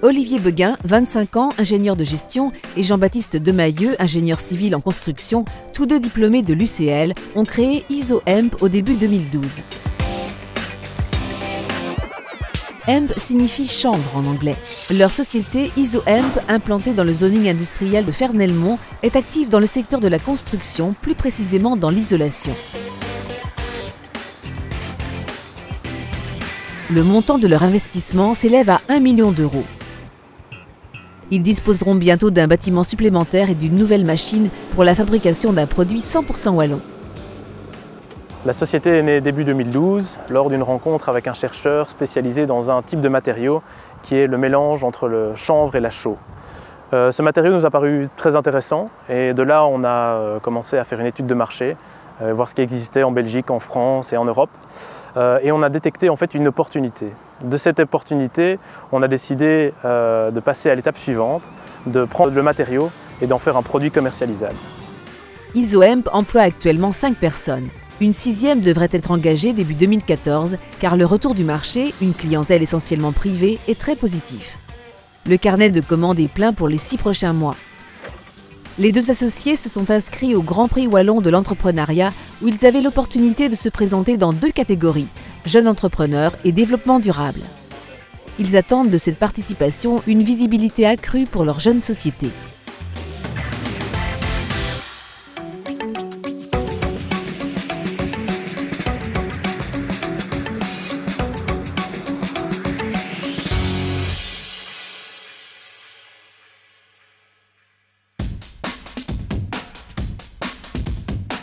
Olivier Beguin, 25 ans, ingénieur de gestion, et Jean-Baptiste Demailleux, ingénieur civil en construction, tous deux diplômés de l'UCL, ont créé ISO-EMP au début 2012. EMP signifie chanvre en anglais. Leur société ISO-EMP, implantée dans le zoning industriel de Fernelmont, est active dans le secteur de la construction, plus précisément dans l'isolation. Le montant de leur investissement s'élève à 1 million d'euros. Ils disposeront bientôt d'un bâtiment supplémentaire et d'une nouvelle machine pour la fabrication d'un produit 100% wallon. La société est née début 2012 lors d'une rencontre avec un chercheur spécialisé dans un type de matériau qui est le mélange entre le chanvre et la chaux. Ce matériau nous a paru très intéressant et de là on a commencé à faire une étude de marché, voir ce qui existait en Belgique, en France et en Europe. Et on a détecté en fait une opportunité. De cette opportunité, on a décidé de passer à l'étape suivante, de prendre le matériau et d'en faire un produit commercialisable. ISO-EMP emploie actuellement 5 personnes. Une 6e devrait être engagée début 2014 car le retour du marché, une clientèle essentiellement privée, est très positif. Le carnet de commandes est plein pour les 6 prochains mois. Les deux associés se sont inscrits au Grand Prix Wallon de l'entrepreneuriat où ils avaient l'opportunité de se présenter dans 2 catégories, jeunes entrepreneurs et développement durable. Ils attendent de cette participation une visibilité accrue pour leur jeune société.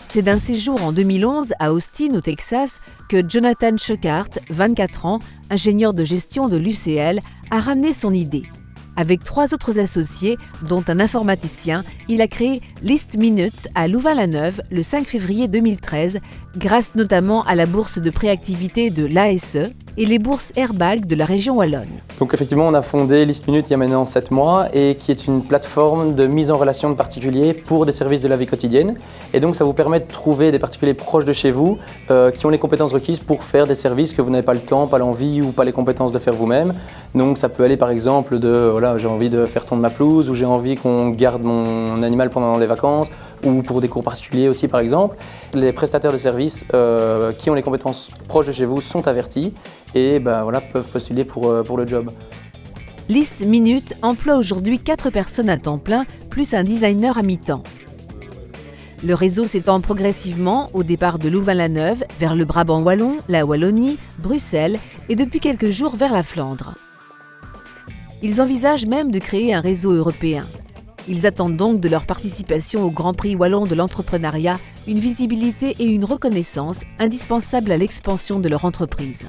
C'est d'un séjour en 2011 à Austin, au Texas, que Jonathan Schuckart, 24 ans, ingénieur de gestion de l'UCL, a ramené son idée. Avec 3 autres associés, dont un informaticien, il a créé List Minute à Louvain-la-Neuve le 5 février 2013, grâce notamment à la bourse de préactivité de l'ASE et les bourses Airbag de la région wallonne. Donc effectivement, on a fondé List Minute il y a maintenant 7 mois et qui est une plateforme de mise en relation de particuliers pour des services de la vie quotidienne. Et donc ça vous permet de trouver des particuliers proches de chez vous qui ont les compétences requises pour faire des services que vous n'avez pas le temps, pas l'envie ou pas les compétences de faire vous-même. Donc ça peut aller par exemple de voilà, j'ai envie de faire tondre ma pelouse ou j'ai envie qu'on garde mon animal pendant les vacances ou pour des cours particuliers aussi par exemple. Les prestataires de services qui ont les compétences proches de chez vous sont avertis et voilà, peuvent postuler pour le job. List Minute emploie aujourd'hui 4 personnes à temps plein, plus un designer à mi-temps. Le réseau s'étend progressivement au départ de Louvain-la-Neuve vers le Brabant wallon, la Wallonie, Bruxelles et depuis quelques jours vers la Flandre. Ils envisagent même de créer un réseau européen. Ils attendent donc de leur participation au Grand Prix Wallon de l'entrepreneuriat une visibilité et une reconnaissance indispensables à l'expansion de leur entreprise.